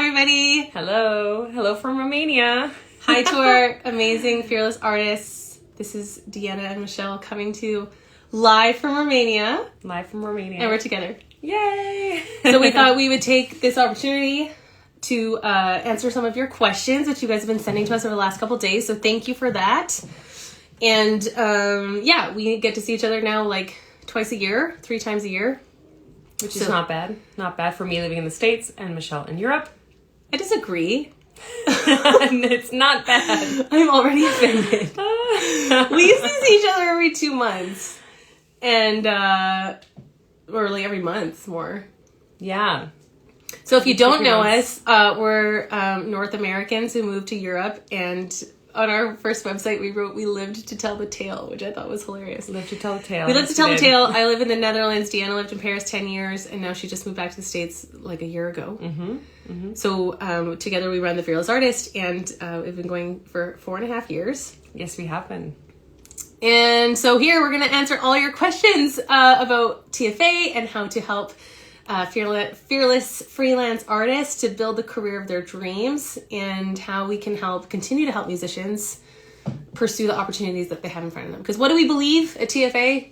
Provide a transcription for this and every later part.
everybody. Hello from Romania. Hi to our amazing fearless artists. This is Deanna and Michelle coming to you live from Romania. And we're together. Yay! So we thought we would take this opportunity to answer some of your questions that you guys have been sending to us over the last couple of days. So thank you for that. And we get to see each other now like twice a year, 3 times a year. Which is not bad. Not bad for me living in the States and Michelle in Europe. I disagree. It's not bad. I'm already offended. We used to see each other every 2 months. And, or like every month more. Yeah. So if you don't know us, we're North Americans who moved to Europe, and on our first website we wrote we lived to tell the tale, which I thought was hilarious. Lived to tell the tale. We lived to tell the tale. I live in the Netherlands. Deanna lived in Paris 10 years, and now she just moved back to the States like a year ago. So together we run the Fearless Artist, and we've been going for 4.5 years. Yes, we have been. And so here we're going to answer all your questions about TFA and how to help fearless freelance artists to build the career of their dreams, and how we can continue to help musicians pursue the opportunities that they have in front of them. Because what do we believe at TFA?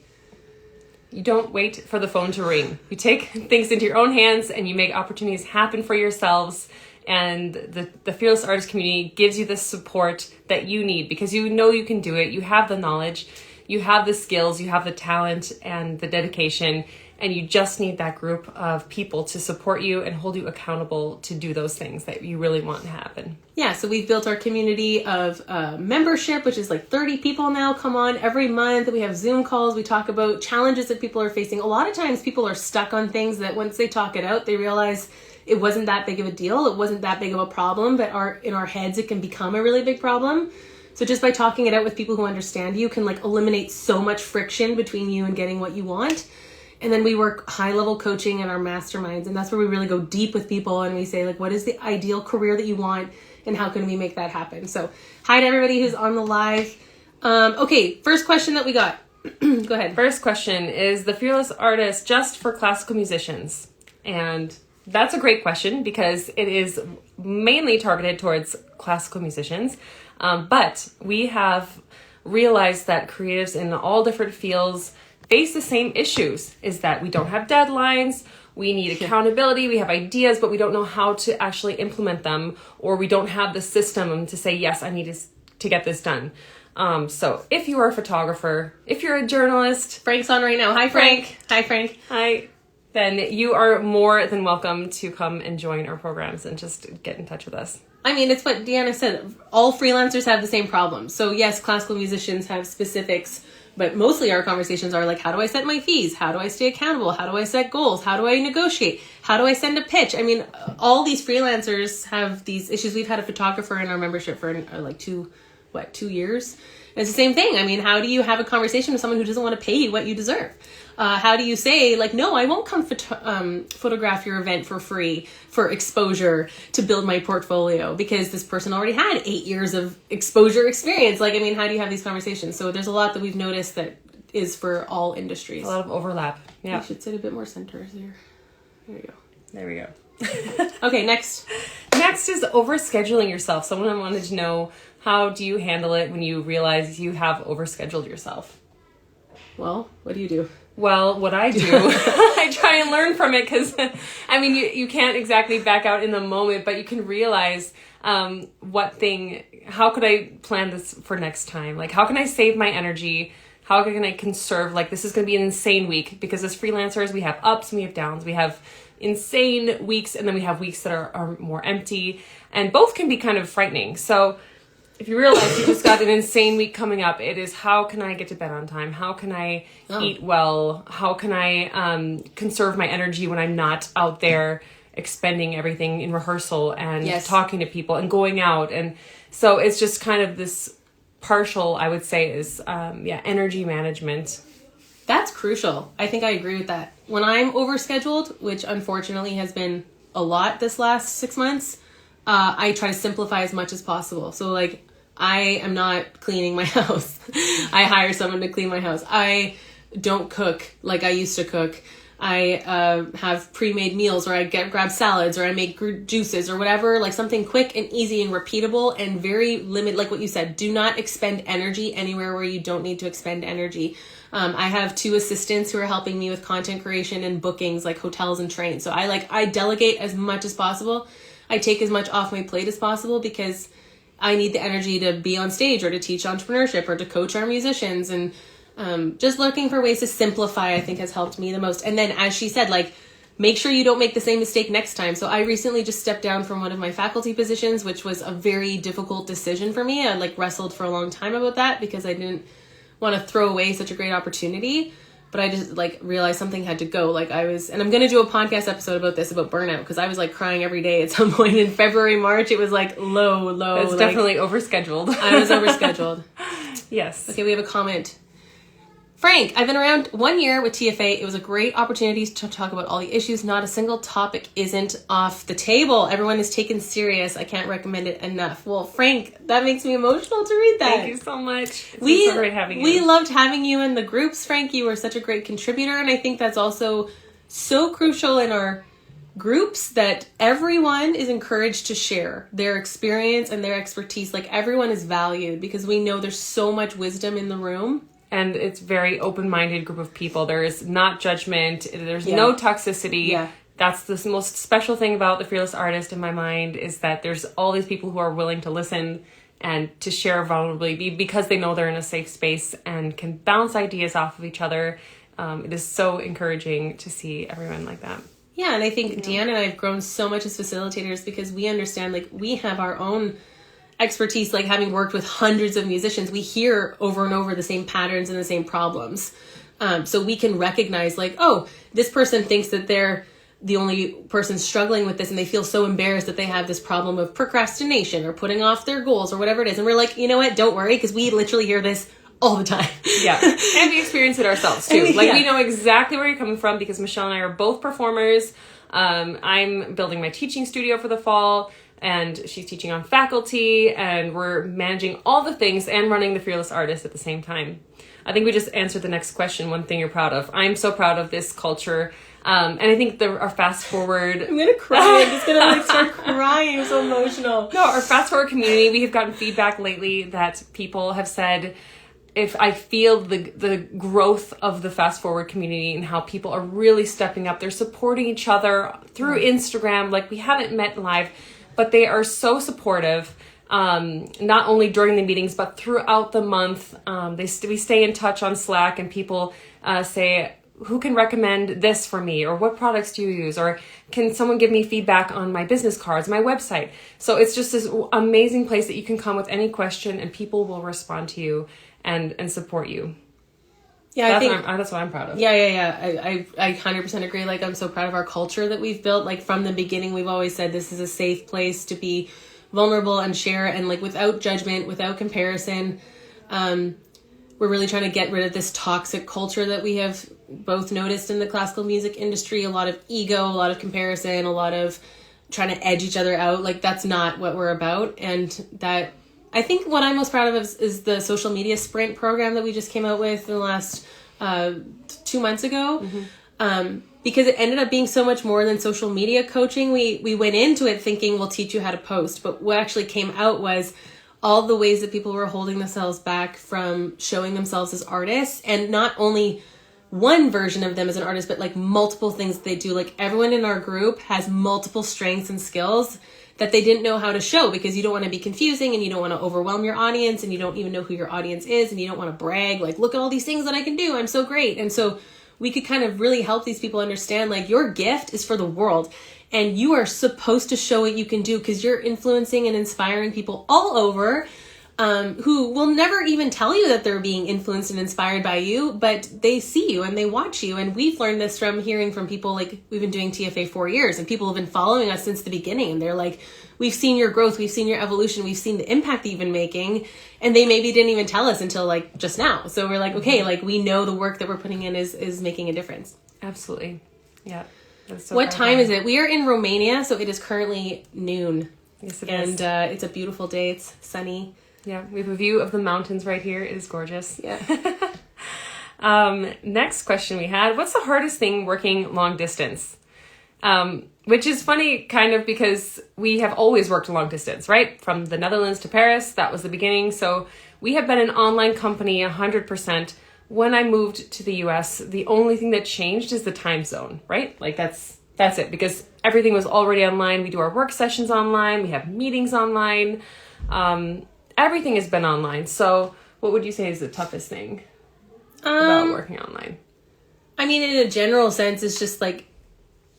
You don't wait for the phone to ring. You take things into your own hands and you make opportunities happen for yourselves. And the Fearless Artist community gives you the support that you need, because you know you can do it. You have the knowledge, you have the skills, you have the talent and the dedication, and you just need that group of people to support you and hold you accountable to do those things that you really want to happen. Yeah, so we've built our community of membership, which is like 30 people now come on every month. We have Zoom calls. We talk about challenges that people are facing. A lot of times people are stuck on things that once they talk it out, they realize it wasn't that big of a deal. It wasn't that big of a problem, but in our heads, it can become a really big problem. So just by talking it out with people who understand you can like eliminate so much friction between you and getting what you want. And then we work high-level coaching in our masterminds, and that's where we really go deep with people, and we say, like, what is the ideal career that you want, and how can we make that happen? So hi to everybody who's on the live. Okay, first question that we got. Go ahead. First question, is the Fearless Artist just for classical musicians? And that's a great question, because it is mainly targeted towards classical musicians. But we have realized that creatives in all different fields face the same issues, is that we don't have deadlines, we need accountability, we have ideas, but we don't know how to actually implement them, or we don't have the system to say, yes, I need to get this done. So if you are a photographer, if you're a journalist, Frank's on right now. Hi, Frank. Hi, Frank. Hi. Then you are more than welcome to come and join our programs and just get in touch with us. I mean, it's what Deanna said. All freelancers have the same problem. So yes, classical musicians have specifics, but mostly our conversations are like, how do I set my fees? How do I stay accountable? How do I set goals? How do I negotiate? How do I send a pitch? I mean, all these freelancers have these issues. We've had a photographer in our membership for like 2 years. And it's the same thing. I mean, how do you have a conversation with someone who doesn't want to pay you what you deserve? How do you say, like, no, I won't come photograph your event for free for exposure to build my portfolio because this person already had 8 years of exposure experience. Like, I mean, how do you have these conversations? So there's a lot that we've noticed that is for all industries. A lot of overlap. Yeah. You should sit a bit more center here. There you go. There we go. Okay, next. Next is overscheduling yourself. Someone wanted to know, how do you handle it when you realize you have overscheduled yourself? Well, what do you do? Well, what I do, I try and learn from it, because, I mean, you can't exactly back out in the moment, but you can realize how could I plan this for next time? Like, how can I save my energy? How can I conserve? Like, this is going to be an insane week, because as freelancers, we have ups and we have downs. We have insane weeks, and then we have weeks that are more empty, and both can be kind of frightening. So if you realize you just got an insane week coming up, it is, how can I get to bed on time? How can I eat well? How can I conserve my energy when I'm not out there expending everything in rehearsal and talking to people and going out? And so it's just kind of this partial, I would say, is energy management. That's crucial. I think I agree with that. When I'm overscheduled, which unfortunately has been a lot this last 6 months, I try to simplify as much as possible. So like, I am not cleaning my house. I hire someone to clean my house. I don't cook like I used to cook. I have pre-made meals, or I grab salads, or I make juices or whatever, like something quick and easy and repeatable and very limited. Like what you said, do not expend energy anywhere where you don't need to expend energy. I have 2 assistants who are helping me with content creation and bookings, like hotels and trains. So I delegate as much as possible. I take as much off my plate as possible because I need the energy to be on stage or to teach entrepreneurship or to coach our musicians. And just looking for ways to simplify, I think, has helped me the most. And then, as she said, like, make sure you don't make the same mistake next time. So I recently just stepped down from one of my faculty positions, which was a very difficult decision for me. I wrestled for a long time about that because I didn't want to throw away such a great opportunity. But I just realized something had to go. And I'm going to do a podcast episode about this, about burnout, because I was crying every day at some point in February, March. It was low. It's definitely overscheduled. I was overscheduled. Yes. Okay, we have a comment. Frank, I've been around 1 year with TFA. It was a great opportunity to talk about all the issues. Not a single topic isn't off the table. Everyone is taken serious. I can't recommend it enough. Well, Frank, that makes me emotional to read that. Thank you so much. It's so great having you. We loved having you in the groups, Frank. You were such a great contributor. And I think that's also so crucial in our groups, that everyone is encouraged to share their experience and their expertise. Everyone is valued, because we know there's so much wisdom in the room. And it's very open-minded group of people. There is not judgment. There's no toxicity. Yeah. That's the most special thing about the Fearless Artist in my mind, is that there's all these people who are willing to listen and to share vulnerably because they know they're in a safe space and can bounce ideas off of each other. It is so encouraging to see everyone like that. Yeah, and I think Deanna and I have grown so much as facilitators because we understand, we have our own expertise, having worked with hundreds of musicians. We hear over and over the same patterns and the same problems. So we can recognize, oh, this person thinks that they're the only person struggling with this, and they feel so embarrassed that they have this problem of procrastination or putting off their goals or whatever it is. And we're like, you know what? Don't worry, because we literally hear this all the time. Yeah. And we experience it ourselves too. We know exactly where you're coming from, because Michelle and I are both performers. I'm building my teaching studio for the fall, and she's teaching on faculty, and we're managing all the things and running the Fearless Artist at the same time. I think we just answered the next question. One thing you're proud of. I'm so proud of this culture. And I think our fast forward... I'm going to cry. I'm just going to start crying. I'm so emotional. No, our fast forward community, we have gotten feedback lately that people have said, if I feel the growth of the fast forward community and how people are really stepping up, they're supporting each other through Instagram. We haven't met live, but they are so supportive, not only during the meetings, but throughout the month. We stay in touch on Slack, and people say, who can recommend this for me? Or what products do you use? Or can someone give me feedback on my business cards, my website? So it's just this amazing place that you can come with any question, and people will respond to you and support you. Yeah, that's what I'm proud of. Yeah. I 100% agree. I'm so proud of our culture that we've built. From the beginning, we've always said this is a safe place to be vulnerable and share, and without judgment, without comparison. We're really trying to get rid of this toxic culture that we have both noticed in the classical music industry. A lot of ego, a lot of comparison, a lot of trying to edge each other out. That's not what we're about. And that, I think what I'm most proud of is the social media sprint program that we just came out with in the last 2 months ago. Mm-hmm. Because it ended up being so much more than social media coaching. We went into it thinking we'll teach you how to post, but what actually came out was all the ways that people were holding themselves back from showing themselves as artists, and not only one version of them as an artist, but multiple things that they do. Everyone in our group has multiple strengths and skills that they didn't know how to show, because you don't want to be confusing, and you don't want to overwhelm your audience, and you don't even know who your audience is, and you don't want to brag, look at all these things that I can do, I'm so great. And so we could kind of really help these people understand, your gift is for the world, and you are supposed to show what you can do, because you're influencing and inspiring people all over, who will never even tell you that they're being influenced and inspired by you, but they see you and they watch you. And we've learned this from hearing from people. We've been doing TFA 4 years, and people have been following us since the beginning, and they're like, we've seen your growth, we've seen your evolution, we've seen the impact that you've been making, and they maybe didn't even tell us until just now. So we're okay, we know the work that we're putting in is making a difference. Absolutely. Yeah. So what time is it? We are in Romania, so it is currently noon. Yes, it is. And it's a beautiful day. It's sunny. Yeah, we have a view of the mountains right here. It is gorgeous. Yeah. Next question we had, what's the hardest thing working long distance? Which is funny kind of because we have always worked long distance, right? From the Netherlands to Paris, that was the beginning. So we have been an online company 100%. When I moved to the US, the only thing that changed is the time zone, right? Like that's it, because everything was already online. We do our work sessions online. We have meetings online. Everything has been online. So what would you say is the toughest thing about working online? I mean, in a general sense, it's just like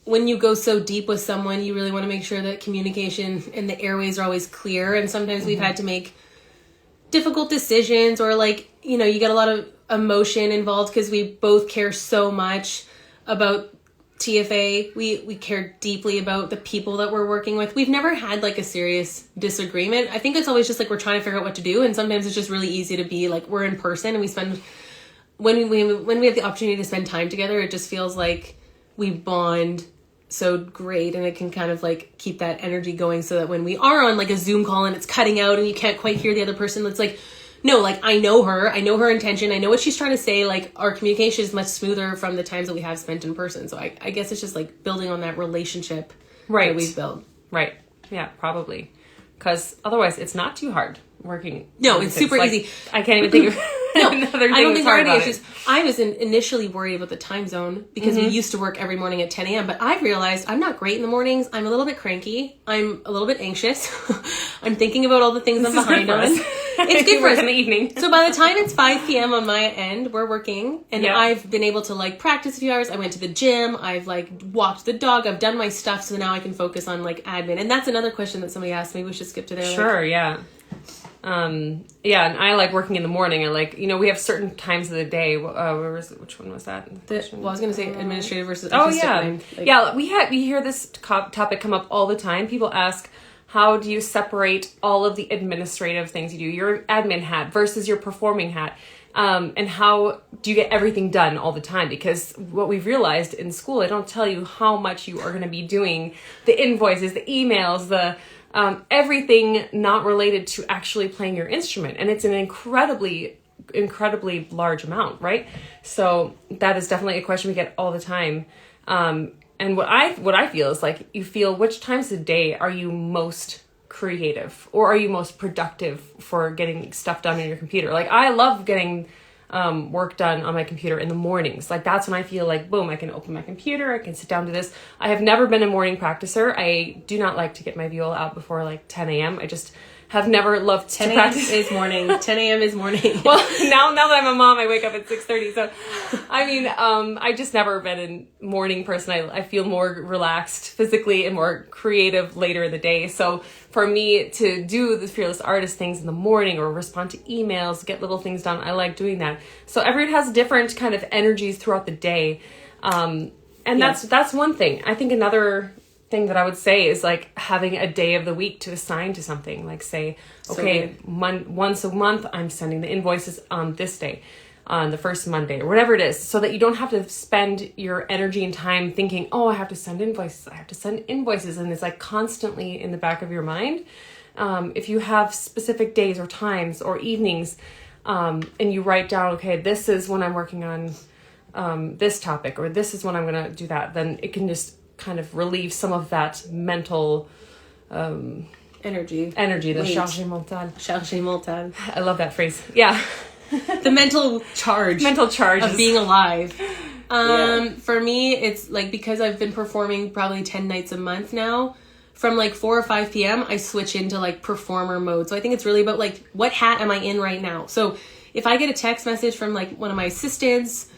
when you go so deep with someone, you really want to make sure that communication and the airways are always clear. And sometimes we've had to make difficult decisions, or like, you know, you get a lot of emotion involved because we both care so much about TFA. We care deeply about the people that we're working with. We've never had like a serious disagreement. I think it's always just like we're trying to figure out what to do. And sometimes it's just really easy to be like, we're in person and we spend, when we have the opportunity to spend time together, it just feels like we bond so great, and it can kind of like keep that energy going, so that when we are on like a Zoom call and it's cutting out and you can't quite hear the other person, it's like, no, like I know her intention, I know what she's trying to say. Like our communication is much smoother from the times that we have spent in person. So I guess it's just like building on that relationship that we've built. Right. Yeah, probably. Because otherwise it's not too hard working. No, it's super like, easy. I can't even think of another thing. I don't think hard there are about any issues. I was initially worried about the time zone because we used to work every morning at 10 a.m. But I realized I'm not great in the mornings. I'm a little bit cranky. I'm a little bit anxious. I'm thinking about all the things I'm behind on. It's good for us in the evening. So by the time it's 5 p.m. on my end, we're working, and I've been able to like practice a few hours. I went to the gym. I've like walked the dog. I've done my stuff. So now I can focus on like admin. And that's another question that somebody asked me. We should skip to there. Sure. Yeah. Yeah, and I like working in the morning. I like, you know, we have certain times of the day. Where was it? Which one was that? Well, I was going to say administrative versus artistic. Oh, yeah. Yeah, we hear this topic come up all the time. People ask, how do you separate all of the administrative things you do, your admin hat versus your performing hat? And how do you get everything done all the time? Because what we've realized in school, I don't tell you how much you are going to be doing the invoices, the emails, the everything not related to actually playing your instrument. And it's an incredibly large amount, right? So that is definitely a question we get all the time. And what I feel is like, you feel which times of the day are you most creative, or are you most productive for getting stuff done on your computer? Like I love getting work done on my computer in the mornings. Like that's when I feel like, boom, I can open my computer, I can sit down to this. I have never been a morning practicer. I do not like to get my viola out before like 10 a.m. I just have never loved to practice. 10 a.m. is morning. 10 a.m. is morning. Well, now that I'm a mom, I wake up at 6:30. So, I mean, I just never been a morning person. I feel more relaxed physically and more creative later in the day. So for me to do the Fearless Artist things in the morning, or respond to emails, get little things done, I like doing that. So everyone has different kind of energies throughout the day. And that's one thing. I think another thing that I would say is like having a day of the week to assign to something. Like say, okay, once a month I'm sending the invoices on this day, on the first Monday, or whatever it is, so that you don't have to spend your energy and time thinking, oh, I have to send invoices, and it's like constantly in the back of your mind. If you have specific days or times or evenings, and you write down, okay, this is when I'm working on this topic, or this is when I'm going to do that, then it can just kind of relieve some of that mental energy, the charge mentale. I love that phrase. Yeah. The mental charge of being alive. For me, it's like, because I've been performing probably 10 nights a month now, from like 4 or 5 p.m. I switch into like performer mode. So I think it's really about like, what hat am I in right now? So if I get a text message from like one of my assistants,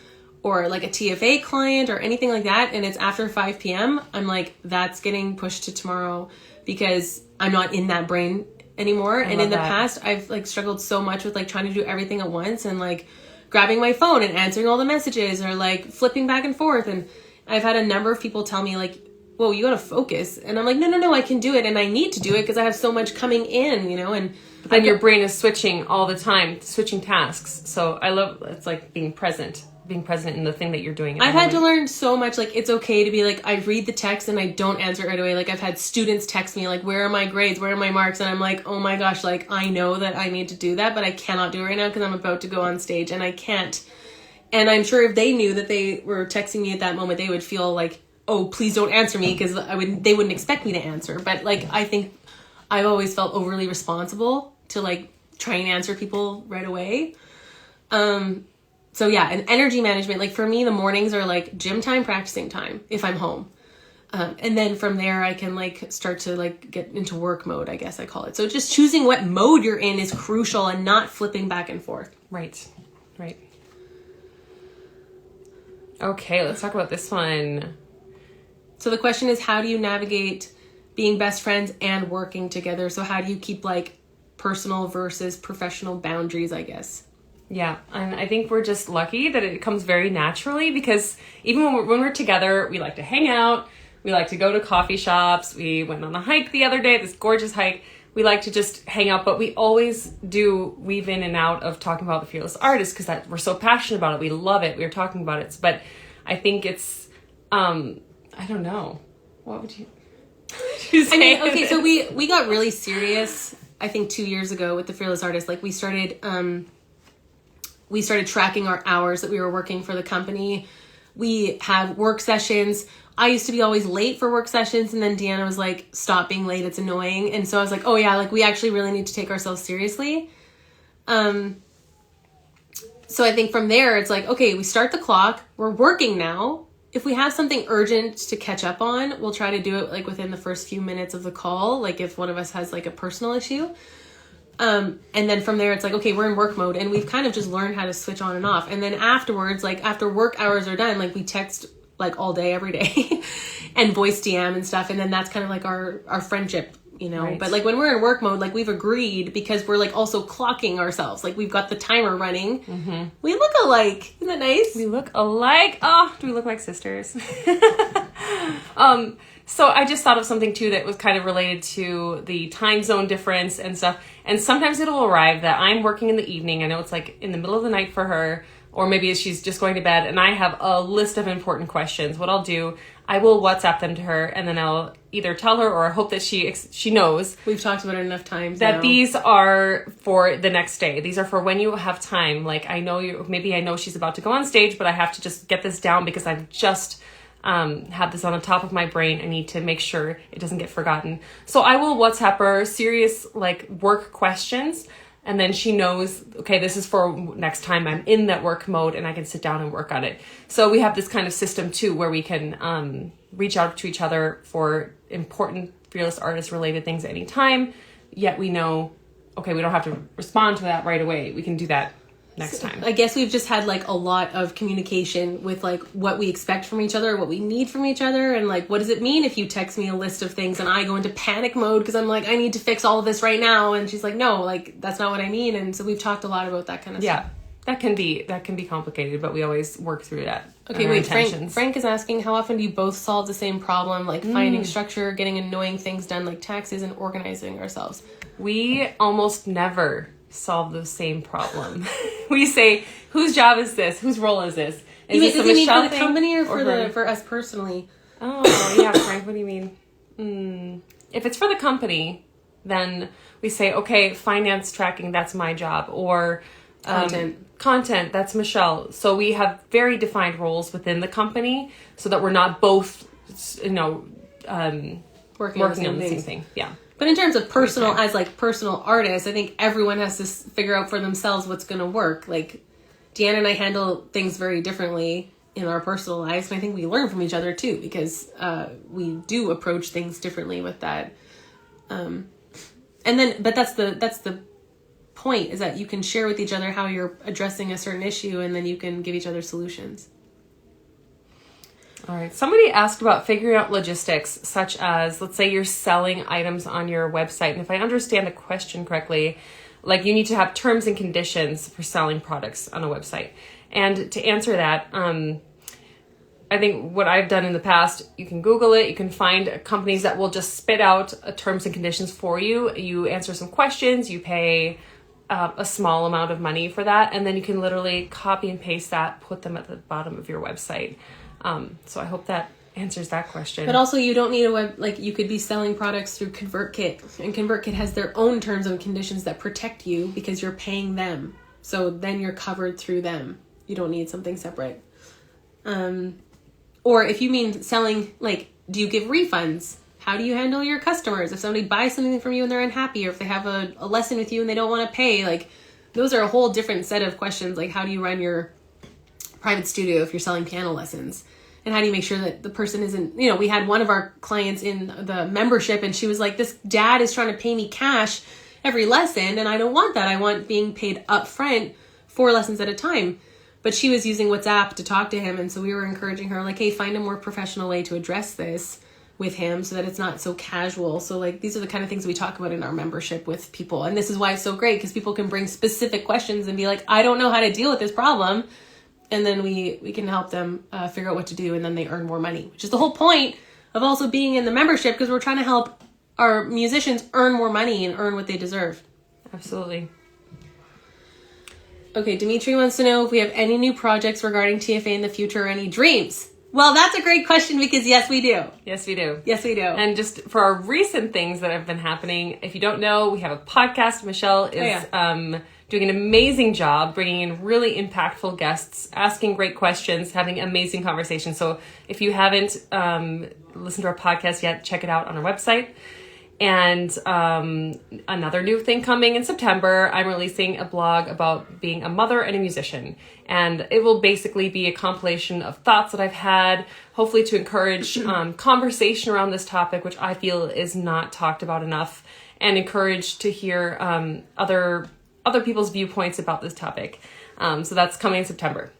or like a TFA client or anything like that, and it's after 5 p.m., I'm like, that's getting pushed to tomorrow, because I'm not in that brain anymore. And in the past, I've like struggled so much with like trying to do everything at once, and like grabbing my phone and answering all the messages, or like flipping back and forth. And I've had a number of people tell me like, whoa, you gotta focus. And I'm like, no, I can do it. And I need to do it because I have so much coming in, you know, and then your brain is switching all the time, switching tasks. So I love, it's like being present in the thing that you're doing. I've had to learn so much. Like, it's okay to be like, I read the text and I don't answer it right away. Like, I've had students text me like, where are my grades? Where are my marks? And I'm like, oh my gosh, like, I know that I need to do that, but I cannot do it right now because I'm about to go on stage and I can't And I'm sure if they knew that they were texting me at that moment, they would feel like, oh, please don't answer me, because they wouldn't expect me to answer. But like, I think I've always felt overly responsible to like try and answer people right away. So yeah, and energy management, like for me, the mornings are like gym time, practicing time if I'm home. And then from there I can like start to like get into work mode, I guess I call it. So just choosing what mode you're in is crucial, and not flipping back and forth. Right. Okay, let's talk about this one. So the question is, how do you navigate being best friends and working together? So how do you keep like personal versus professional boundaries, I guess? Yeah, and I think we're just lucky that it comes very naturally, because even when we're together, we like to hang out, we like to go to coffee shops, we went on a hike the other day, this gorgeous hike, we like to just hang out, but we always do weave in and out of talking about the Fearless Artist, because that we're so passionate about it, we love it, we are talking about it, but I think it's, I don't know, what would you say? I mean, okay, so we got really serious, I think 2 years ago with the Fearless Artist. Like we started tracking our hours that we were working for the company. We had work sessions. I used to be always late for work sessions, and then Deanna was like, stop being late, it's annoying. And so I was like, oh yeah, like we actually really need to take ourselves seriously. So I think from there, it's like, okay, we start the clock, we're working now. If we have something urgent to catch up on, we'll try to do it like within the first few minutes of the call. Like if one of us has like a personal issue. And then from there, it's like, okay, we're in work mode, and we've kind of just learned how to switch on and off. And then afterwards, like after work hours are done, like we text like all day, every day and voice DM and stuff. And then that's kind of like our friendship, you know, Right. But like when we're in work mode, like we've agreed, because we're like also clocking ourselves. Like we've got the timer running. Mm-hmm. We look alike. Isn't that nice? We look alike. Oh, do we look like sisters? So I just thought of something too that was kind of related to the time zone difference and stuff. And sometimes it'll arrive that I'm working in the evening. I know it's like in the middle of the night for her, or maybe she's just going to bed, and I have a list of important questions. What I'll do, I will WhatsApp them to her, and then I'll either tell her or hope that she knows. We've talked about it enough times that now. These are for the next day. These are for when you have time. Like I know she's about to go on stage, but I have to just get this down because I've just have this on the top of my brain. I need to make sure it doesn't get forgotten. So I will WhatsApp her serious like work questions, and then she knows, okay, this is for next time I'm in that work mode, and I can sit down and work on it. So we have this kind of system too, where we can reach out to each other for important Fearless Artist related things at any time. Yet we know, okay, we don't have to respond to that right away. We can do that next time. I guess we've just had like a lot of communication with like what we expect from each other, what we need from each other, and like what does it mean if you text me a list of things and I go into panic mode because I'm like, I need to fix all of this right now, and she's like, no, like that's not what I mean. And so we've talked a lot about that kind of stuff. That can be complicated, but we always work through that. Okay, wait, Frank is asking, how often do you both solve the same problem, like finding structure, getting annoying things done like taxes, and organizing ourselves? We almost never solve the same problem. We say, whose job is this? Whose role is this? Is Does this he mean for the company or for us personally? Oh, yeah, Frank, what do you mean? If it's for the company, then we say, okay, finance tracking, that's my job. Or content, that's Michelle. So we have very defined roles within the company so that we're not both, working on the same thing. Yeah. But in terms of personal, as like personal artists, I think everyone has to figure out for themselves what's going to work. Like Deanna and I handle things very differently in our personal lives, and I think we learn from each other too, because we do approach things differently with that. But that's the point, is that you can share with each other how you're addressing a certain issue, and then you can give each other solutions. All right. Somebody asked about figuring out logistics, such as, let's say you're selling items on your website. And if I understand the question correctly, like you need to have terms and conditions for selling products on a website. And to answer that, I think what I've done in the past, you can Google it. You can find companies that will just spit out terms and conditions for you. You answer some questions, you pay a small amount of money for that. And then you can literally copy and paste that, put them at the bottom of your website. So I hope that answers that question. But also you don't need you could be selling products through ConvertKit, and ConvertKit has their own terms and conditions that protect you because you're paying them. So then you're covered through them. you don't need something separate. Or if you mean selling, like, do you give refunds? How do you handle your customers? If somebody buys something from you and they're unhappy, or if they have a lesson with you and they don't want to pay, like, those are a whole different set of questions. Like, how do you run your private studio if you're selling piano lessons? And how do you make sure that the person isn't, you know, we had one of our clients in the membership and she was like, this dad is trying to pay me cash every lesson and I don't want that. I want being paid up front 4 lessons at a time. But she was using WhatsApp to talk to him. And so we were encouraging her, like, hey, find a more professional way to address this with him so that it's not so casual. So, like, these are the kind of things we talk about in our membership with people. And this is why it's so great, because people can bring specific questions and be like, I don't know how to deal with this problem. And then we can help them figure out what to do, and then they earn more money, which is the whole point of also being in the membership, because we're trying to help our musicians earn more money and earn what they deserve. Absolutely. Okay, Dimitri wants to know if we have any new projects regarding TFA in the future or any dreams. Well, that's a great question, because yes, we do. Yes, we do. Yes, we do. And just for our recent things that have been happening, if you don't know, we have a podcast. Michelle is doing an amazing job, bringing in really impactful guests, asking great questions, having amazing conversations. So if you haven't listened to our podcast yet, check it out on our website. And another new thing coming in September, I'm releasing a blog about being a mother and a musician. And it will basically be a compilation of thoughts that I've had, hopefully to encourage conversation around this topic, which I feel is not talked about enough, and encourage to hear other people's viewpoints about this topic. So that's coming in September.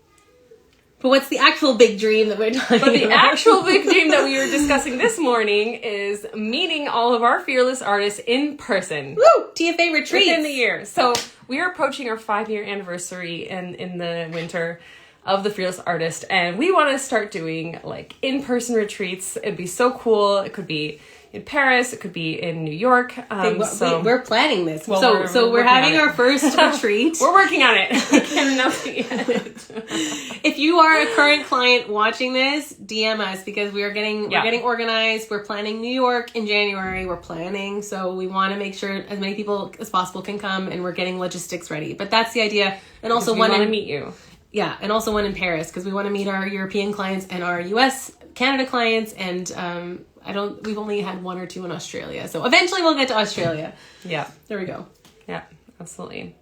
But what's the actual big dream that we're talking about? But the actual big dream that we were discussing this morning is meeting all of our fearless artists in person. Woo! TFA retreats. Within the year. So we are approaching our 5-year anniversary in the winter of the Fearless Artist. And we want to start doing like in-person retreats. It'd be so cool. It could be in Paris. It could be in New York. We're planning this. Well, so we're having our first retreat. We're working on it. I can't announce it yet. If you are a current client watching this, DM us, because we're getting organized. We're planning New York in January. We're planning. So we want to make sure as many people as possible can come, and we're getting logistics ready. But that's the idea. And also we want to meet you. Yeah, and also one in Paris, because we want to meet our European clients and our US, Canada clients, and we've only had 1 or 2 in Australia. So eventually we'll get to Australia. Yeah. There we go. Yeah, absolutely.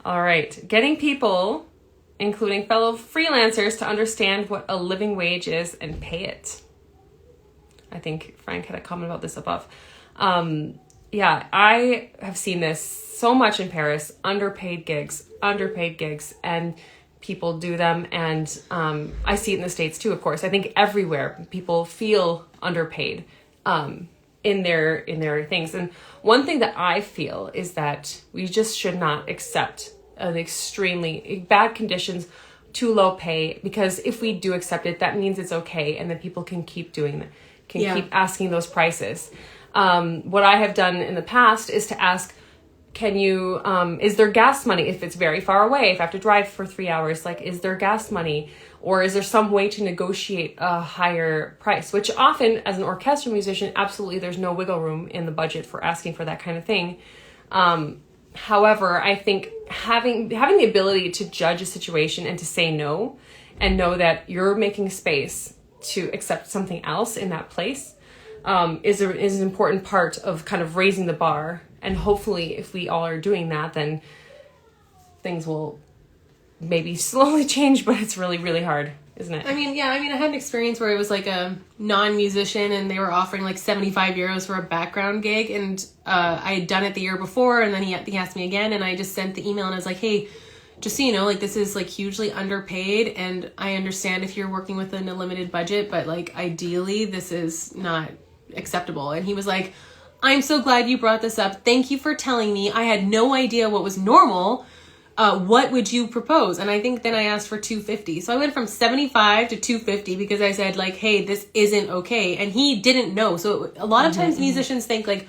All right. Getting people, including fellow freelancers, to understand what a living wage is and pay it. I think Frank had a comment about this above. Yeah, I have seen this so much in Paris, underpaid gigs, and people do them. And I see it in the States too, of course. I think everywhere people feel underpaid in their things. And one thing that I feel is that we just should not accept an extremely bad conditions, too low pay, because if we do accept it, that means it's okay. And then people can keep doing that, keep asking those prices. What I have done in the past is to ask, can you, is there gas money if it's very far away, if I have to drive for 3 hours, like, is there gas money, or is there some way to negotiate a higher price, which often as an orchestral musician, absolutely, there's no wiggle room in the budget for asking for that kind of thing. However, I think having the ability to judge a situation and to say no, and know that you're making space to accept something else in that place, is an important part of kind of raising the bar. And hopefully if we all are doing that, then things will maybe slowly change, but it's really, really hard, isn't it? I had an experience where it was like a non-musician and they were offering like 75 euros for a background gig. And I had done it the year before, and then he asked me again, and I just sent the email and I was like, hey, just so you know, like, this is like hugely underpaid, and I understand if you're working within a limited budget, but like ideally this is not acceptable. And he was like, I'm so glad you brought this up. Thank you for telling me. I had no idea what was normal. What would you propose? And I think then I asked for 250. So I went from 75 to 250 because I said like, hey, this isn't okay. And he didn't know. So a lot of times musicians think like,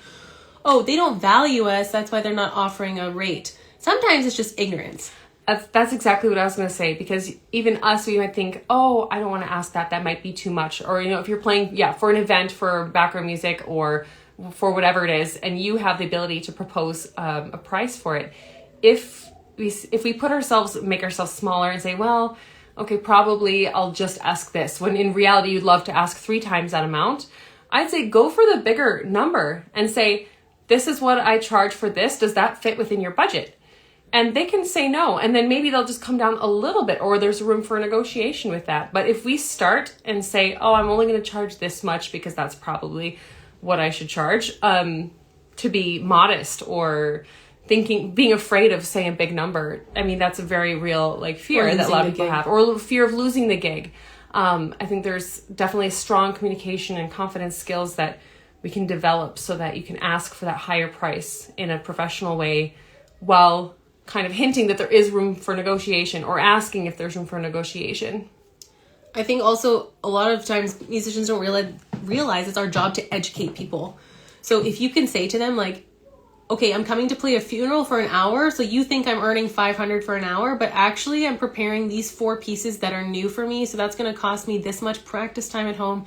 oh, they don't value us, that's why they're not offering a rate. Sometimes it's just ignorance. That's exactly what I was going to say, because even us, we might think, oh, I don't want to ask that. That might be too much. Or, you know, if you're playing, for an event for background music or for whatever it is, and you have the ability to propose a price for it, if if we make ourselves smaller and say, well, okay, probably I'll just ask this, when in reality you'd love to ask 3 times that amount, I'd say go for the bigger number and say, this is what I charge for this. Does that fit within your budget? And they can say no. And then maybe they'll just come down a little bit, or there's room for negotiation with that. But if we start and say, oh, I'm only going to charge this much because that's probably what I should charge, to be modest or being afraid of saying a big number. I mean, that's a very real fear that a lot of people have, or fear of losing the gig. I think there's definitely strong communication and confidence skills that we can develop so that you can ask for that higher price in a professional way while kind of hinting that there is room for negotiation, or asking if there's room for negotiation. I think also a lot of times musicians don't realize it's our job to educate people. So if you can say to them okay, I'm coming to play a funeral for an hour, so you think I'm earning $500 for an hour, but actually I'm preparing these 4 pieces that are new for me, so that's going to cost me this much practice time at home,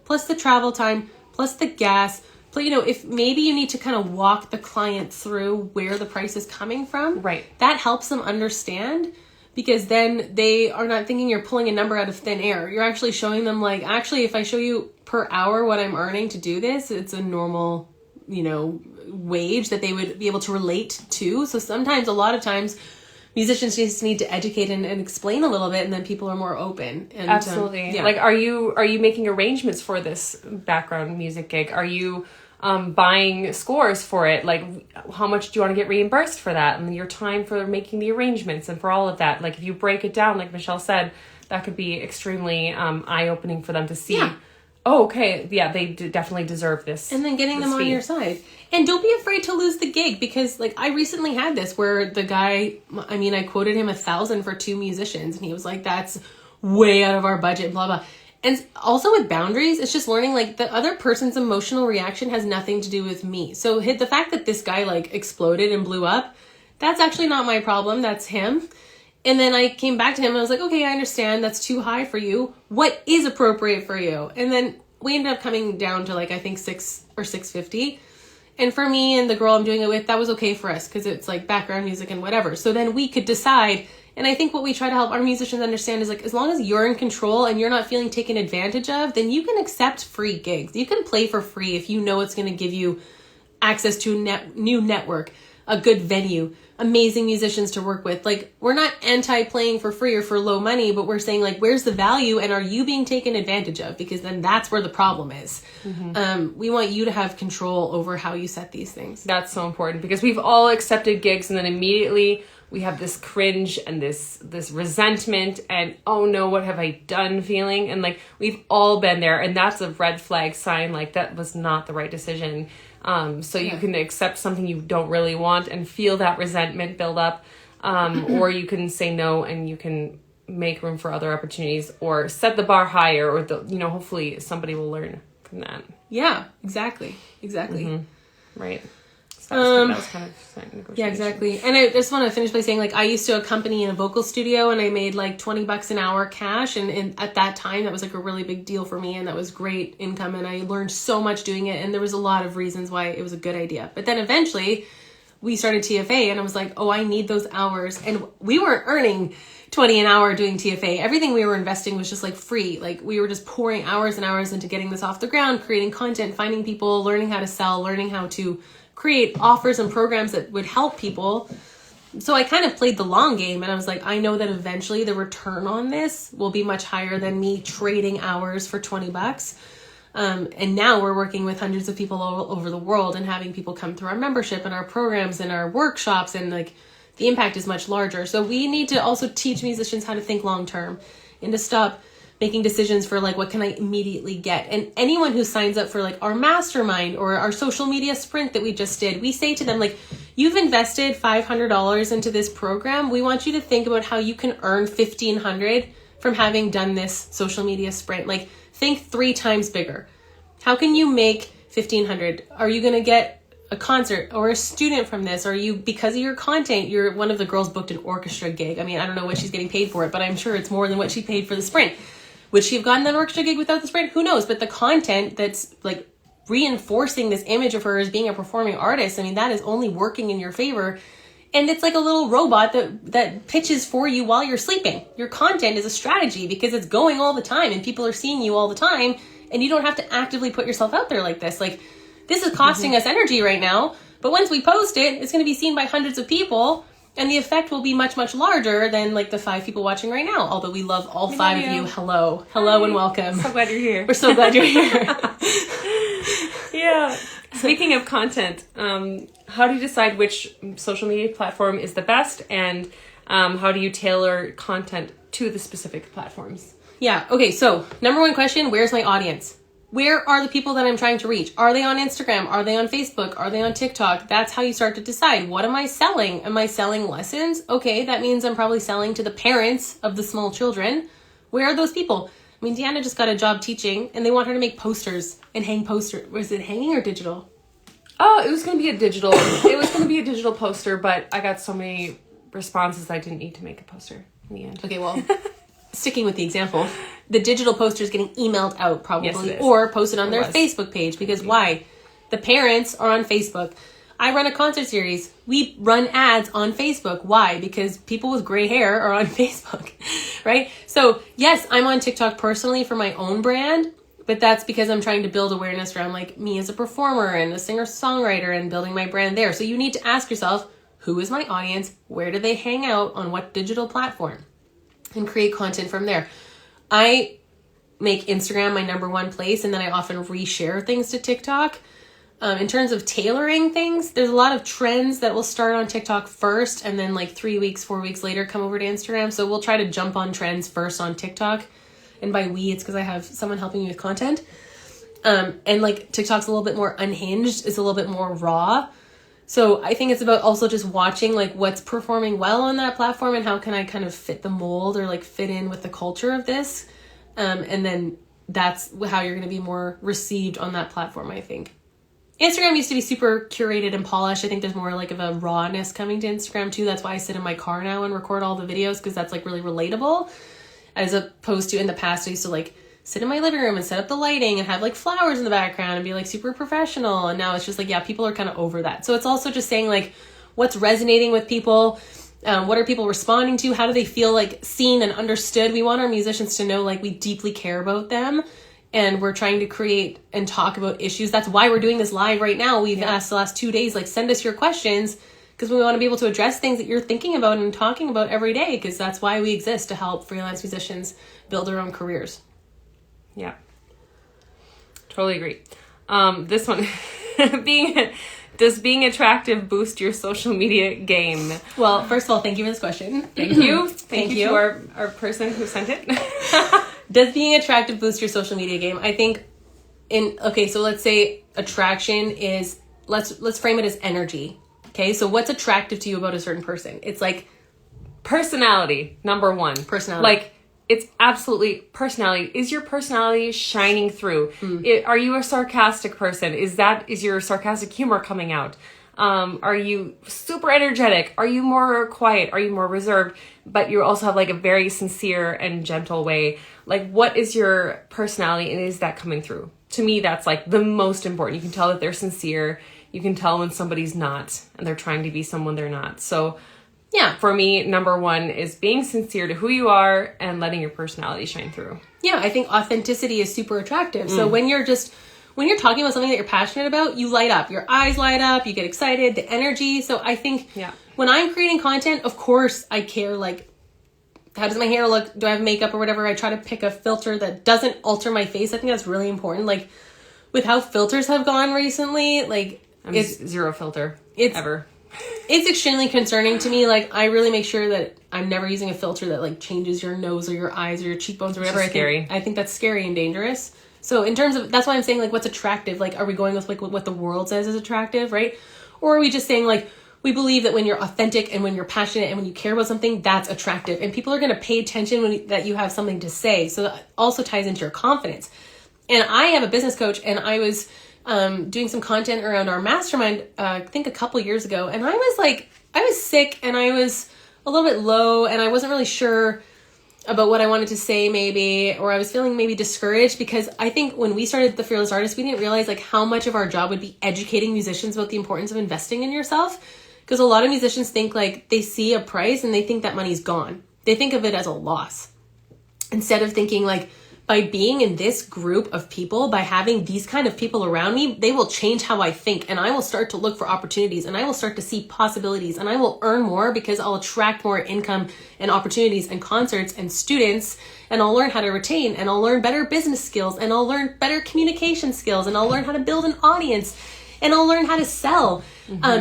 plus the travel time, plus the gas. But if maybe you need to kind of walk the client through where the price is coming from, right? That helps them understand, because then they are not thinking you're pulling a number out of thin air. You're actually showing them actually, if I show you per hour what I'm earning to do this, it's a normal, wage that they would be able to relate to. So sometimes, a lot of times, musicians just need to educate and explain a little bit, and then people are more open. And, absolutely. Yeah. Are you making arrangements for this background music gig? Are you buying scores for it? How much do you want to get reimbursed for that? And your time for making the arrangements and for all of that. If you break it down, like Michelle said, that could be extremely eye-opening for them to see. Yeah. Oh, okay. Yeah, they definitely deserve this. And then getting them on your side. And don't be afraid to lose the gig, because I recently had this where the guy, I quoted him $1,000 for 2 musicians, and he was like, that's way out of our budget, blah, blah. And also with boundaries, it's just learning the other person's emotional reaction has nothing to do with me. So the fact that this guy exploded and blew up, that's actually not my problem. That's him. And then I came back to him and I was like, okay, I understand that's too high for you. What is appropriate for you? And then we ended up coming down to I think $600 or $650. And for me and the girl I'm doing it with, that was okay for us, because it's background music and whatever. So then we could decide. And I think what we try to help our musicians understand is as long as you're in control and you're not feeling taken advantage of, then you can accept free gigs. You can play for free if you know it's going to give you access to a new network, a good venue, amazing musicians to work with. We're not anti-playing for free or for low money, but we're saying where's the value, and are you being taken advantage of? Because then that's where the problem is. Mm-hmm. We want you to have control over how you set these things. That's so important, because we've all accepted gigs and then immediately we have this cringe and this resentment and, oh no, what have I done feeling? And we've all been there, and that's a red flag sign, that was not the right decision. You can accept something you don't really want and feel that resentment build up, or you can say no and you can make room for other opportunities, or set the bar higher, or hopefully somebody will learn from that. Yeah, exactly. Mm-hmm. Right. So that was kind of negotiation. Yeah, exactly. And I just want to finish by saying I used to accompany in a vocal studio, and I made $20 an hour cash, and at that time that was a really big deal for me, and that was great income, and I learned so much doing it, and there was a lot of reasons why it was a good idea. But then eventually we started TFA, and I was like, oh, I need those hours. And we weren't earning $20 an hour doing TFA. Everything we were investing was just free. We were just pouring hours and hours into getting this off the ground, creating content, finding people, learning how to sell, learning how to create offers and programs that would help people. So I kind of played the long game, and I was like, I know that eventually the return on this will be much higher than me trading hours for $20. And now we're working with hundreds of people all over the world and having people come through our membership and our programs and our workshops, and the impact is much larger. So we need to also teach musicians how to think long term and to stop making decisions for what can I immediately get. And anyone who signs up for our mastermind or our social media sprint that we just did, we say to them, you've invested $500 into this program. We want you to think about how you can earn $1,500 from having done this social media sprint. Think 3 times bigger. How can you make $1,500? Are you going to get a concert or a student from this? Or you, because of your content, you're one of the girls booked an orchestra gig. I mean, I don't know what she's getting paid for it, but I'm sure it's more than what she paid for the sprint. Would she have gotten that orchestra gig without the sprint? Who knows? But the content that's reinforcing this image of her as being a performing artist, I mean, that is only working in your favor. And it's like a little robot that pitches for you while you're sleeping. Your content is a strategy because it's going all the time and people are seeing you all the time, and you don't have to actively put yourself out there like this. Like, this is costing us energy right now, but once we post it, it's going to be seen by hundreds of people, and the effect will be much, much larger than like the 5 people watching right now. Although we love all 5 of you. Hello. Hello and welcome. So glad you're here. We're so glad you're here. Yeah. Speaking of content, how do you decide which social media platform is the best, and how do you tailor content to the specific platforms? Yeah. Okay. So number one question, where's my audience? Where are the people that I'm trying to reach? Are they on Instagram? Are they on Facebook? Are they on TikTok? That's how you start to decide. What am I selling? Am I selling lessons? Okay, that means I'm probably selling to the parents of the small children. Where are those people? I mean, Deanna just got a job teaching, and they want her to make posters and hang posters. Was it hanging or digital? Oh, it was going to be a digital. It was going to be a digital poster, but I got so many responses I didn't need to make a poster in the end. Okay, well, sticking with the example, the digital poster is getting emailed out probably, Yes, or posted on their Facebook page, because why? The parents are on Facebook. I run a concert series. We run ads on Facebook. Why? Because people with gray hair are on Facebook, right? So yes, I'm on TikTok personally for my own brand, but that's because I'm trying to build awareness around like me as a performer and a singer-songwriter and building my brand there. So you need to ask yourself, who is my audience? Where do they hang out? On what digital platform? And create content from there. I make Instagram my number one place, and then I often reshare things to TikTok. In terms of tailoring things, there's a lot of trends that will start on TikTok first, and then like 3 weeks, 4 weeks later come over to Instagram. So we'll try to jump on trends first on TikTok. And by we, it's because I have someone helping me with content. And like TikTok's a little bit more unhinged. It's a little bit more raw. So I think it's about also just watching like what's performing well on that platform and how can I kind of fit the mold or like fit in with the culture of this. And then that's how you're going to be more received on that platform, I think. Instagram used to be super curated and polished. I think there's more like of a rawness coming to Instagram too. That's why I sit in my car now and record all the videos, because that's like really relatable. As opposed to in the past, I used to like sit in my living room and set up the lighting and have like flowers in the background and be like super professional. And now it's just like, yeah, people are kind of over that. So it's also just saying like what's resonating with people. What are people responding to? How do they feel like seen and understood? We want our musicians to know like we deeply care about them. And we're trying to create and talk about issues. That's why we're doing this live right now. We've asked the last 2 days, like, send us your questions, because we want to be able to address things that you're thinking about and talking about every day, because that's why we exist, to help freelance musicians build their own careers. Yeah. Totally agree. This one, does being attractive boost your social media game? Well, first of all, thank you for this question. Thank you. Thank you to our person who sent it. Does being attractive boost your social media game? I think so let's say attraction is, let's frame it as energy. Okay, so what's attractive to you about a certain person? It's like personality, number one. Personality. Like, it's absolutely personality. Is your personality shining through? Are you a sarcastic person? Is your sarcastic humor coming out? Are you super energetic? Are you more quiet? Are you more reserved? But you also have like a very sincere and gentle way. Like, what is your personality, and is that coming through? To me, that's like the most important. You can tell that they're sincere. You can tell when somebody's not, and they're trying to be someone they're not. So yeah, for me, number one is being sincere to who you are and letting your personality shine through. Yeah, I think authenticity is super attractive. So when you're talking about something that you're passionate about, you light up. Your eyes light up. You get excited. The energy. So I think when I'm creating content, of course, I care, like, how does my hair look? Do I have makeup or whatever? I try to pick a filter that doesn't alter my face. I think that's really important. Like, with how filters have gone recently, like, it's zero filter ever. It's extremely concerning to me. Like, I really make sure that I'm never using a filter that like changes your nose or your eyes or your cheekbones or whatever. I think that's scary and dangerous. So in terms of, that's why I'm saying like what's attractive. Like, are we going with like what the world says is attractive, right? Or are we just saying like, we believe that when you're authentic and when you're passionate and when you care about something, that's attractive. And people are going to pay attention that you have something to say. So that also ties into your confidence. And I have a business coach, and I was doing some content around our mastermind, I think a couple years ago. And I was sick and I was a little bit low and I wasn't really sure about what I wanted to say maybe, or I was feeling maybe discouraged, because I think when we started The Fearless Artist, we didn't realize like how much of our job would be educating musicians about the importance of investing in yourself. Because a lot of musicians think like they see a price and they think that money's gone. They think of it as a loss. Instead of thinking like, by being in this group of people, by having these kind of people around me, they will change how I think, and I will start to look for opportunities, and I will start to see possibilities, and I will earn more because I'll attract more income and opportunities and concerts and students, and I'll learn how to retain, and I'll learn better business skills, and I'll learn better communication skills, and I'll learn how to build an audience, and I'll learn how to sell.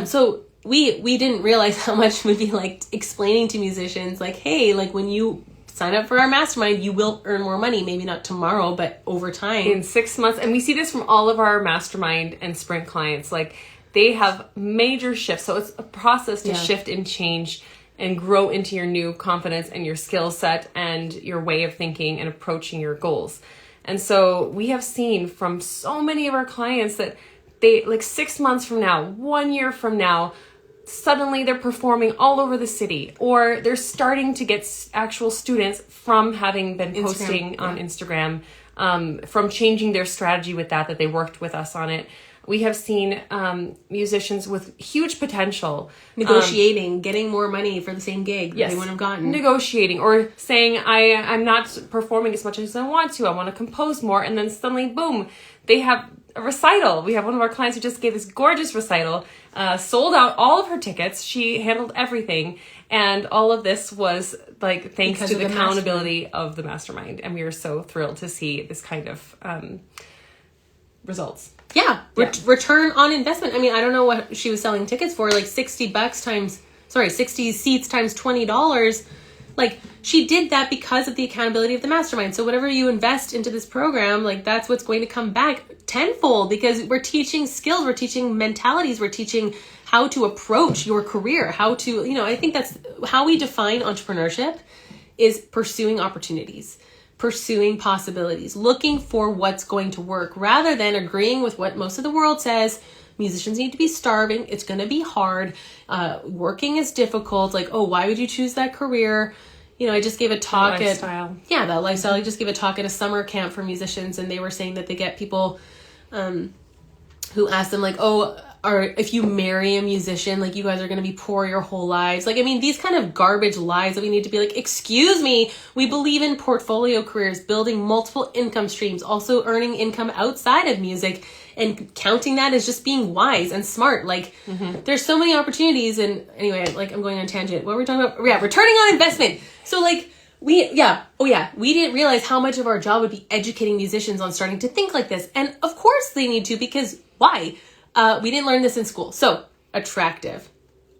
So we didn't realize how much would be like explaining to musicians like, hey, like when you sign up for our mastermind, you will earn more money. Maybe not tomorrow, but over time. In 6 months. And we see this from all of our mastermind and sprint clients. Like they have major shifts. So it's a process to shift and change and grow into your new confidence and your skill set and your way of thinking and approaching your goals. And so we have seen from so many of our clients that they, like 6 months from now, 1 year from now, suddenly they're performing all over the city, or they're starting to get actual students from having been posting on Instagram, from changing their strategy with that they worked with us on it. We have seen musicians with huge potential. Negotiating, getting more money for the same gig that they wouldn't have gotten. Negotiating, or saying, I'm not performing as much as I want to. I want to compose more. And then suddenly, boom, they have a recital. We have one of our clients who just gave this gorgeous recital, sold out all of her tickets. She handled everything. And all of this was like thanks to the accountability of the mastermind. And we are so thrilled to see this kind of results. Yeah. Return on investment. I mean, I don't know what she was selling tickets for, like 60 seats times $20. Like, she did that because of the accountability of the mastermind. So whatever you invest into this program, like that's what's going to come back tenfold, because we're teaching skills, we're teaching mentalities, we're teaching how to approach your career, how to, I think that's how we define entrepreneurship, is pursuing opportunities, pursuing possibilities, looking for what's going to work, rather than agreeing with what most of the world says. Musicians need to be starving. It's going to be hard. Working is difficult. Like, oh, why would you choose that career? I just gave a talk that lifestyle. I just gave a talk at a summer camp for musicians, and they were saying that they get people who ask them like, oh, or if you marry a musician, like you guys are going to be poor your whole lives. Like, I mean, these kind of garbage lies that we need to be like, excuse me, we believe in portfolio careers, building multiple income streams, also earning income outside of music, and counting that as just being wise and smart. Like, there's so many opportunities. And anyway, like I'm going on a tangent. What were we talking about? Yeah, returning on investment. So like, we didn't realize how much of our job would be educating musicians on starting to think like this. And of course they need to, because why? We didn't learn this in school. So, attractive.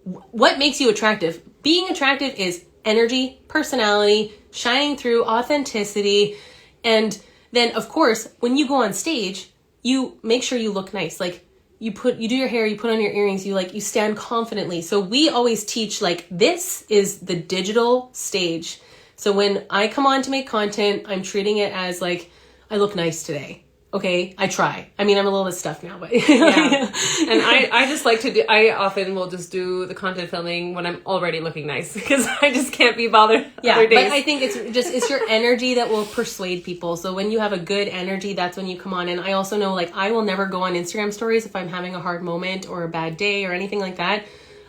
What makes you attractive? Being attractive is energy, personality, shining through, authenticity. And then, of course, when you go on stage, you make sure you look nice. Like, you do your hair, you put on your earrings, you stand confidently. So we always teach, like, this is the digital stage. So when I come on to make content, I'm treating it as like, I look nice today. Okay, I try. I mean, I'm a little bit stuffed now, but yeah. And I just like to do, I often will just do the content filming when I'm already looking nice, because I just can't be bothered other days. But I think it's your energy that will persuade people. So when you have a good energy, that's when you come on. And I also know, like, I will never go on Instagram stories if I'm having a hard moment or a bad day or anything like that.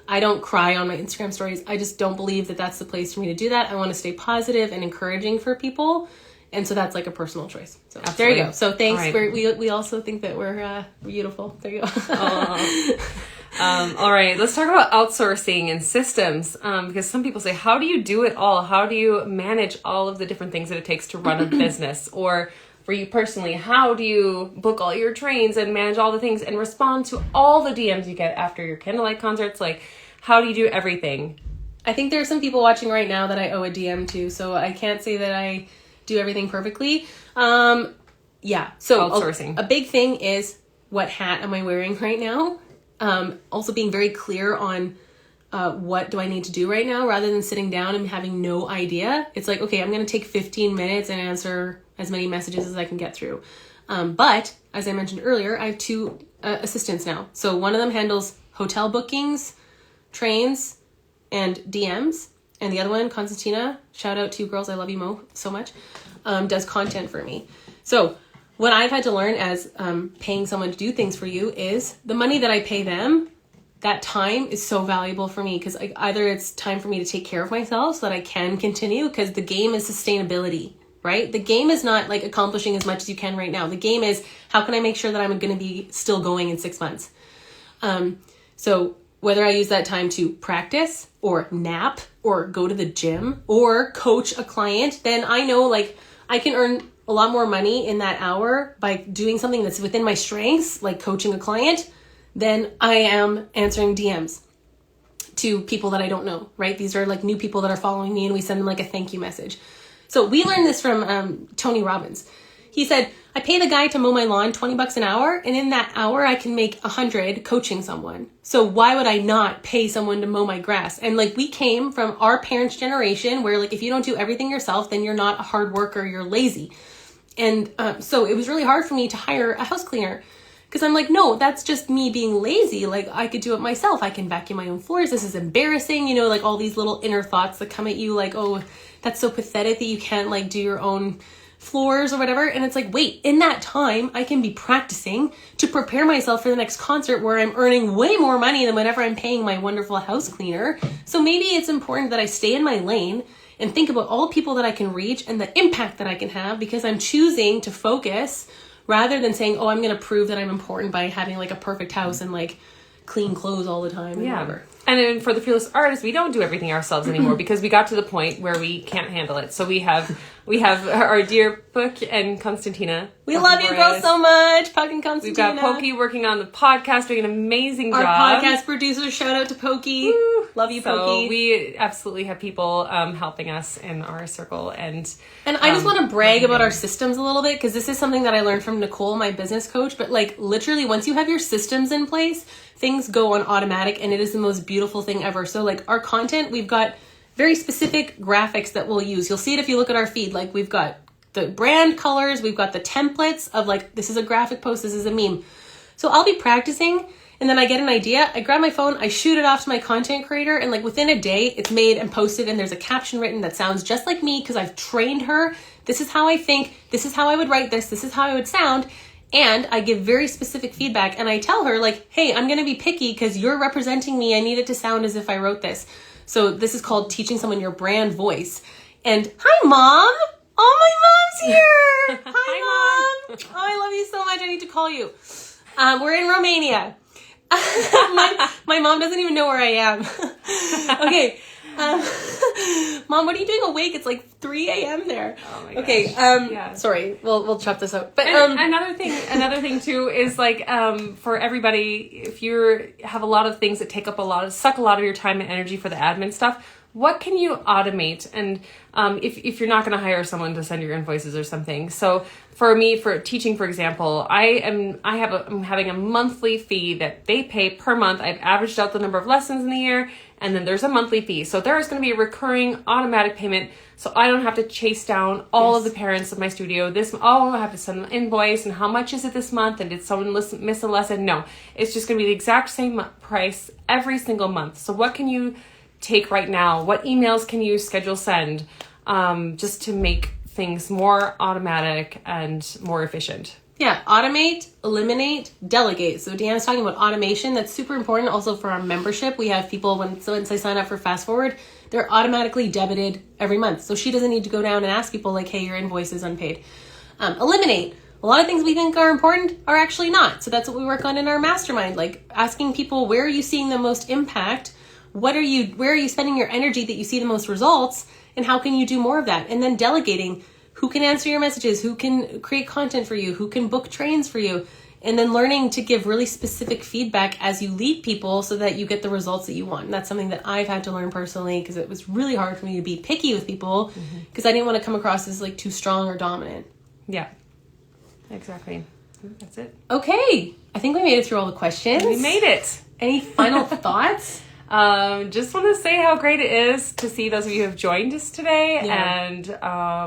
I don't cry on my Instagram stories. I just don't believe that that's the place for me to do that. I want to stay positive and encouraging for people. And so that's like a personal choice. So absolutely. There you go. So thanks. Right. We also think that we're beautiful. There you go. All right. Let's talk about outsourcing and systems. Because some people say, how do you do it all? How do you manage all of the different things that it takes to run a business? Or for you personally, how do you book all your trains and manage all the things and respond to all the DMs you get after your candlelight concerts? Like, how do you do everything? I think there are some people watching right now that I owe a DM to. So I can't say that I do everything perfectly. So outsourcing. A big thing is, what hat am I wearing right now? Also being very clear on what do I need to do right now, rather than sitting down and having no idea. It's like, okay, I'm going to take 15 minutes and answer as many messages as I can get through. But as I mentioned earlier, I have two assistants now. So one of them handles hotel bookings, trains, and DMs. And the other one, Constantina, shout out to you girls, I love you so much, does content for me. So what I've had to learn as paying someone to do things for you is the money that I pay them that time is so valuable for me because either it's time for me to take care of myself so that I can continue, because the game is sustainability, right? The game is not like accomplishing as much as you can right now. The game is, how can I make sure that I'm going to be still going in 6 months? So whether I use that time to practice or nap or go to the gym or coach a client, then I know like I can earn a lot more money in that hour by doing something that's within my strengths, like coaching a client, than I am answering DMs to people that I don't know, right? These are like new people that are following me and we send them like a thank you message. So we learned this from Tony Robbins. He said, I pay the guy to mow my lawn $20 an hour, and in that hour I can make 100 coaching someone. So why would I not pay someone to mow my grass? And like, we came from our parents' generation where like, if you don't do everything yourself, then you're not a hard worker, you're lazy. And so it was really hard for me to hire a house cleaner, because I'm like, no, that's just me being lazy. Like, I could do it myself. I can vacuum my own floors. This is embarrassing. You know, like all these little inner thoughts that come at you like, oh, that's so pathetic that you can't like do your own floors or whatever. And it's like, wait, in that time, I can be practicing to prepare myself for the next concert where I'm earning way more money than whenever I'm paying my wonderful house cleaner. So maybe it's important that I stay in my lane and think about all the people that I can reach and the impact that I can have, because I'm choosing to focus rather than saying, oh, I'm going to prove that I'm important by having like a perfect house and like clean clothes all the time. And whatever. And then for the Fearless Artists, we don't do everything ourselves anymore because we got to the point where we can't handle it. So we have our dear Puck and Constantina. We love you girls so much, Puck and Constantina. We've got Pokey working on the podcast, doing an amazing job. Our podcast producer, shout out to Pokey. Woo. Love you, Pokey. So we absolutely have people helping us in our circle. And I just want to brag about our systems a little bit, because this is something that I learned from Nicole, my business coach. But like literally, once you have your systems in place, things go on automatic, and it is the most beautiful thing ever. So like our content, we've got very specific graphics that we'll use. You'll see it if you look at our feed. Like we've got the brand colors, we've got the templates of like, this is a graphic post, this is a meme. So I'll be practicing, and then I get an idea, I grab my phone, I shoot it off to my content creator, and like within a day it's made and posted, and there's a caption written that sounds just like me because I've trained her. This is how I think, this is how I would write this is how I would sound. And I give very specific feedback, and I tell her like, hey, I'm going to be picky because you're representing me. I need it to sound as if I wrote this. So this is called teaching someone your brand voice. And hi, Mom. Oh, my mom's here. Hi, Mom. Oh, I love you so much. I need to call you. We're in Romania. my mom doesn't even know where I am. Okay. Mom, what are you doing awake? It's like 3 a.m. there. Oh my gosh. Okay. Yeah. Sorry. We'll chop this out. But another thing too is like for everybody, if you have a lot of things that suck a lot of your time and energy for the admin stuff, what can you automate? And if you're not going to hire someone to send your invoices or something. So for me, for teaching, for example, I'm having a monthly fee that they pay per month. I've averaged out the number of lessons in the year, and then there's a monthly fee. So there is going to be a recurring automatic payment. So I don't have to chase down all of the parents of my studio. I have to send an invoice, and how much is it this month? And did someone miss a lesson? No, it's just going to be the exact same price every single month. So what can you take right now? What emails can you schedule send just to make things more automatic and more efficient? Yeah, automate, eliminate, delegate. So Deanna's talking about automation. That's super important also for our membership. We have people, once they sign up for Fast Forward, they're automatically debited every month. So she doesn't need to go down and ask people like, hey, your invoice is unpaid. Eliminate. A lot of things we think are important are actually not. So that's what we work on in our mastermind, like asking people, where are you seeing the most impact? Where are you spending your energy that you see the most results? And how can you do more of that? And then delegating. Who can answer your messages? Who can create content for you? Who can book trains for you? And then learning to give really specific feedback as you lead people so that you get the results that you want. And that's something that I've had to learn personally, because it was really hard for me to be picky with people because I didn't want to come across as like too strong or dominant. Yeah, exactly. That's it. Okay. I think we made it through all the questions. We made it. Any final thoughts? Just want to say how great it is to see those of you who have joined us today, and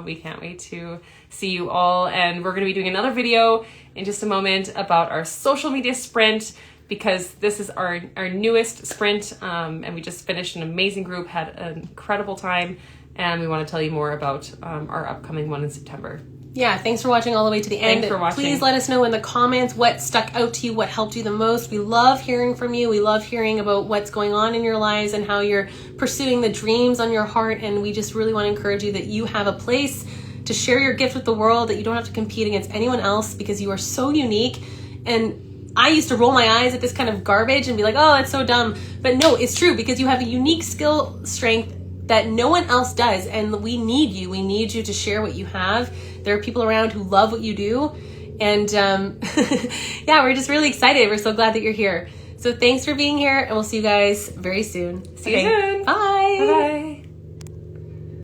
we can't wait to see you all. And we're going to be doing another video in just a moment about our social media sprint, because this is our newest sprint, and we just finished an amazing group, had an incredible time, and we want to tell you more about our upcoming one in September. Yeah, thanks for watching all the way to the end. Thanks for watching. Please let us know in the comments what stuck out to you, what helped you the most. We love hearing from you. We love hearing about what's going on in your lives and how you're pursuing the dreams on your heart. And we just really want to encourage you that you have a place to share your gift with the world, that you don't have to compete against anyone else because you are so unique. And I used to roll my eyes at this kind of garbage and be like, oh, that's so dumb. But no, it's true because you have a unique skill strength that no one else does, and we need you. We need you to share what you have. There are people around who love what you do, and yeah, we're just really excited. We're so glad that you're here. So thanks for being here, and we'll see you guys very soon. See you soon. Bye. Bye-bye.